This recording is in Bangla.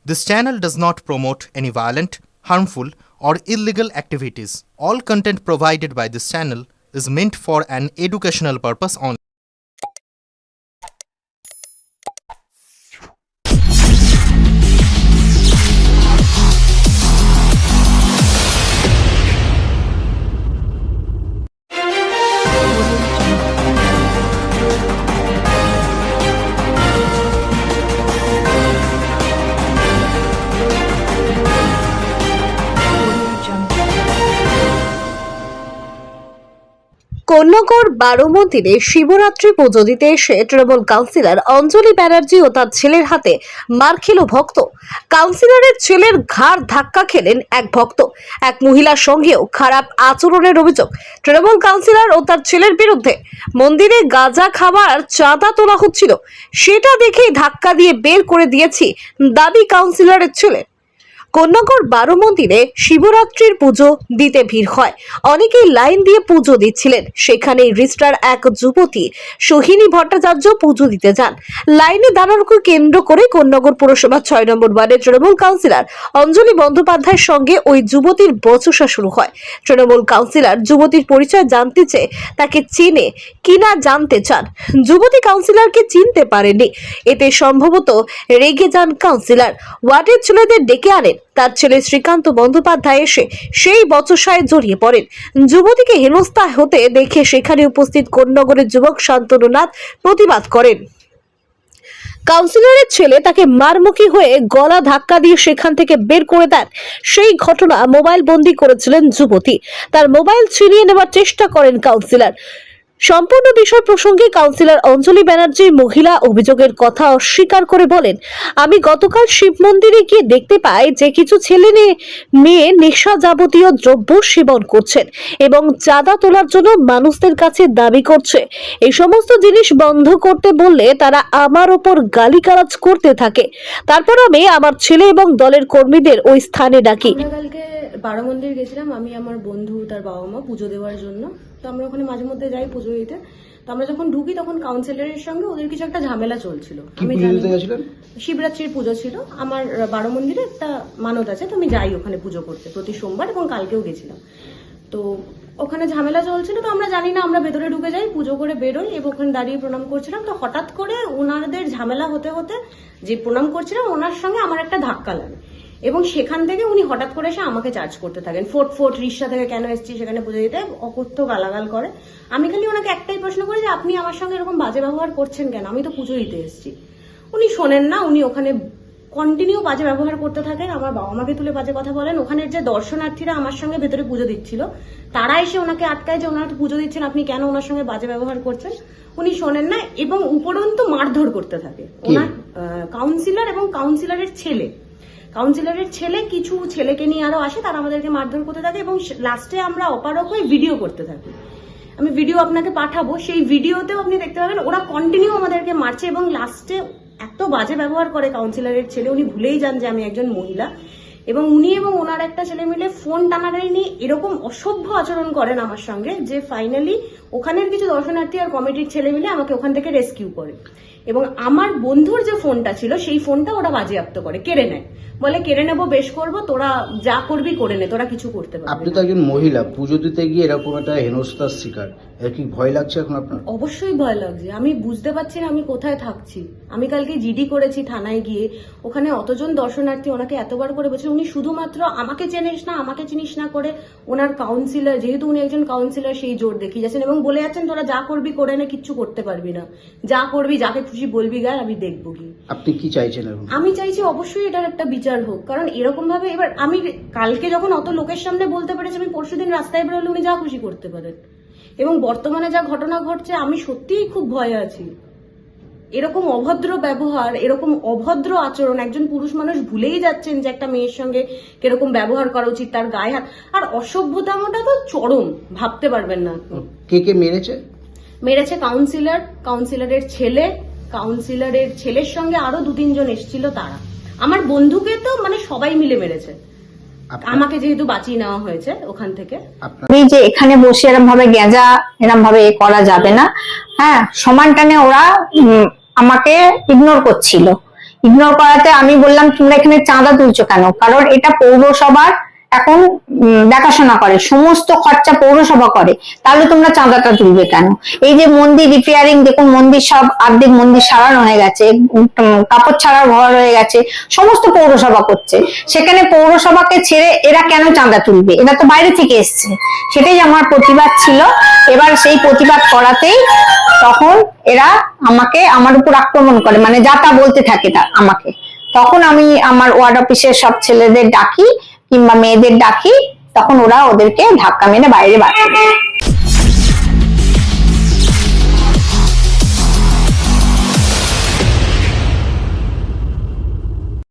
This channel does not promote any violent, harmful, or illegal activities. All content provided by this channel is meant for an educational purpose only. Konnagar বারো মন্দিরে শিবরাত্রি পুজো দিতে এসে তৃণমূল কাউন্সিলর অঞ্জলি ব্যানার্জি ও তার ছেলের হাতে মার খেল ভক্ত। কাউন্সিলরের ছেলের ঘাড় ধাক্কা খেলেন এক ভক্ত। এক মহিলার সঙ্গেও খারাপ আচরণের অভিযোগ তৃণমূল কাউন্সিলর ও তার ছেলের বিরুদ্ধে। মন্দিরে গাঁজা খাবার চাঁদা তোলা হচ্ছিল, সেটা দেখেই ধাক্কা দিয়ে বের করে দিয়েছি দাবি কাউন্সিলরের ছেলে। কোন্নগর বারো মন্দিরে শিবরাত্রির পুজো দিতে ভিড় হয়, অনেকেই লাইন দিয়ে পুজো দিচ্ছিলেন। সেখানেই রিস্টার এক যুবতী সোহিনী ভট্টাচার্য পুজো দিতে যান। লাইনে দাঁড়ানোকে কেন্দ্র করে কোন্নগর পুরসভা ৬ নম্বর ওয়ার্ডের তৃণমূল কাউন্সিলর অঞ্জলি বন্দ্যোপাধ্যায়ের সঙ্গে ওই যুবতীর বচসা শুরু হয়। তৃণমূল কাউন্সিলর যুবতীর পরিচয় জানতে চেয়ে তাকে চেনে কিনা জানতে চান। যুবতী কাউন্সিলরকে চিনতে পারেননি, এতে সম্ভবত রেগে যান কাউন্সিলর। ওয়ার্ডের ছেলেদের ডেকে আনেন। তার ছেলে শ্রীকান্ত বন্দ্যোপাধ্যায় এসে সেই বচসায় জড়িয়ে পড়েন। যুবতীকে হেনস্থা হতে দেখে সেখানে উপস্থিত কোন্নগরের যুবক শান্তনুনাথ প্রতিবাদ করেন। কাউন্সিলরের ছেলে তাকে মারমুখী হয়ে গলা ধাক্কা দিয়ে সেখান থেকে বের করে দেন। সেই ঘটনা মোবাইল বন্দী করেছিলেন যুবতী। তার মোবাইল ছিনিয়ে নেওয়ার চেষ্টা করেন কাউন্সিলর। সম্পূর্ণ বিষয় প্রসঙ্গে কাউন্সিলর অঞ্জলি ব্যানার্জি মহিলা অভিযোগের কথা অস্বীকার করে বলেন, আমি গতকাল শিব মন্দিরে গিয়ে দেখতে পাই যে কিছু ছেলে মেয়ে নেশা যাবতীয় দ্রব্য সেবন করছেন এবং চাঁদা তোলার জন্য মানুষদের কাছে দাবি করছে। এই সমস্ত জিনিস বন্ধ করতে বললে তারা আমার ওপর গালিগালাজ করতে থাকে। তারপর আমি আমার ছেলে এবং দলের কর্মীদের ওই স্থানে ডাকি। কালকে বারো মন্দির গেছিলাম আমি, আমার বন্ধু, তার বাবা মা পুজো দেওয়ার জন্য। তো আমরা ওখানে মাঝে মধ্যে যাই পুজো দিতে। তো আমরা যখন ঢুকি তখন কাউন্সিলরের সঙ্গে ওদের কিছু একটা ঝামেলা চলছিল। আমি শিবরাত্রির পুজো ছিল, আমার বারো মন্দিরে একটা মানত আছে, তো আমি যাই ওখানে পুজো করতে প্রতি সোমবার, এবং কালকেও গেছিলাম। তো ওখানে ঝামেলা চলছিল, তো আমরা জানি না, আমরা ভেতরে ঢুকে যাই, পুজো করে বেরোই এবং ওখানে দাঁড়িয়ে প্রণাম করছিলাম। তো হঠাৎ করে ওনাদের ঝামেলা হতে হতে যে প্রণাম করছিলাম ওনার সঙ্গে আমার একটা ধাক্কা লাগে, এবং সেখান থেকে উনি হঠাৎ করে এসে আমাকে চার্জ করতে থাকেন। ফোর্ট রিক্সা থেকে কেন এসেছি সেখানে পুজো দিতে, অকথ্য গালাগাল করে। আমি খালি ওনাকে একটাই প্রশ্ন করি যে আপনি আমার সঙ্গে এরকম বাজে ব্যবহার করছেন কেন, আমি তো পুজো দিতে এসেছি। উনি শোনেন না, উনি ওখানে কন্টিনিউ বাজে ব্যবহার করতে থাকেন। আমার বাবা মাকে তুলে বাজে কথা বলেন। ওখানের যে দর্শনার্থীরা আমার সঙ্গে ভেতরে পুজো দিচ্ছিল তারা এসে ওনাকে আটকায় যে ওনারা তো পুজো দিচ্ছেন, আপনি কেন ওনার সঙ্গে বাজে ব্যবহার করছেন। উনি শোনেন না এবং উপরন্তু মারধর করতে থাকে ওনার কাউন্সিলর এবং কাউন্সিলরের ছেলে কিছু ছেলেকে নিয়ে আরো আসে, তারা আমাদেরকে মারধর করতে থাকে এবং লাস্টে আমরা অপারক হয়ে ভিডিও করতে থাকি। আমি ভিডিও আপনাকে পাঠাবো, সেই ভিডিওতেও আপনি দেখতে পাবেন ওরা কন্টিনিউ আমাদেরকে মারছে এবং লাস্টে এত বাজে ব্যবহার করে কাউন্সিলরের ছেলে। উনি ভুলেই যান যে আমি একজন মহিলা, এবং উনি এবং ওনার একটা ছেলে মিলে ফোন টানাটানি নিয়ে এরকম অসভ্য আচরণ করেন আমার সঙ্গে যে ফাইনালি ওখানের কিছু দর্শনার্থী আর কমিটির ছেলে মিলে আমাকে ওখান থেকে রেস্কিউ করে, এবং আমার বন্ধুর যে ফোনটা ছিল সেই ফোনটা ওরা বাজেয়াপ্ত করে, কেড়ে নেয়। বলে কেড়ে নেবো, বেশ করবো, তোরা যা করবি করে নে, তোরা কিছু করতে পারবি। আপনি তো একজন মহিলা, পুজো দিতে গিয়ে এরকম একটা হেনস্থার শিকার, এর কি ভয় লাগছে এখন আপনার? অবশ্যই ভয় লাগছে। আমি বুঝতে পারছি না আমি কোথায় থাকছি। আমি কালকে জিডি করেছি থানায় গিয়ে, ওখানে অতজন দর্শনার্থী ওনাকে এতবার করে বলছে, উনি শুধুমাত্র আমাকে চিনিস না করে ওনার কাউন্সিলর, যেহেতু উনি একজন কাউন্সিলর, সেই জোর দেখিয়ে যাচ্ছেন এবং বলে যাচ্ছেন তোরা যা করবি করে নে, কিচ্ছু করতে পারবি না, যা করবি যাকে খুশি বলবি গায়ে, আমি দেখবো কি। আপনি কি চাইছেন এখন? আমি চাইছি অবশ্যই এটার একটা বিচার হোক, কারণ এরকম ভাবে এবার আমি কালকে যখন অত লোকের সামনে বলতে পেরেছি, আমি পরশুদিন রাস্তায় বেরোলে উনি যা খুশি করতে পারেন, এবং বর্তমানে যা ঘটনা ঘটছে আমি সত্যিই খুব ভয়ে আছি। এরকম অভদ্র ব্যবহার, এরকম অভদ্র আচরণ, একজন পুরুষ মানুষ ভুলেই যাচ্ছেন যে একটা মেয়ের সঙ্গে কিরকম ব্যবহার করা উচিত, তার গায়ে হাত, আর অসভ্যতামটা তো চরম, ভাবতে পারবেন না। কে মেরেছে কাউন্সিলরের ছেলে, কাউন্সিলরের ছেলের সঙ্গে আরো 2-3 জন এসেছিল তারা। আমার বন্ধুকে তো মানে সবাই মিলে মেরেছে, আমাকে যেহেতু বাঁচিয়ে নেওয়া হয়েছে ওখান থেকে। যে এখানে বসে এরম ভাবে গেঁজা এরম ভাবে করা যাবে না, হ্যাঁ, সমান টানে ওরা আমাকে ইগনোর করছিল ইগনোর করাতে আমি বললাম তোমরা এখানে চাঁদা তুলছো কেন, কারণ এটা পৌরসভার এখন দেখাশোনা করে, সমস্ত খরচা পৌরসভা করে, তাহলে তোমরা চাঁদাটা তুলবে কেন? এই যে মন্দির রিপেয়ারিং, দেখুন মন্দির সব অর্ধেক মন্দির সারানো হয়ে গেছে, কাপড় ছাড়ার ঘর হয়ে গেছে, সমস্ত পৌরসভা করছে, সেখানে পৌরসভাকে ছেড়ে এরা কেন চাঁদা তুলবে? এরা তো বাইরে থেকে এসছে। সেটাই আমার প্রতিবাদ ছিল। এবার সেই প্রতিবাদ করাতেই তখন এরা আমার উপর আক্রমণ করে, মানে যা তা বলতে থাকে আমাকে। তখন আমি আমার ওয়ার্ড অফিসের সব ছেলেদের ডাকি কিংবা মেয়েদের ডাকি, তখন ওরা ওদেরকে ধাক্কা মেরে বাইরে বার করে দেয়।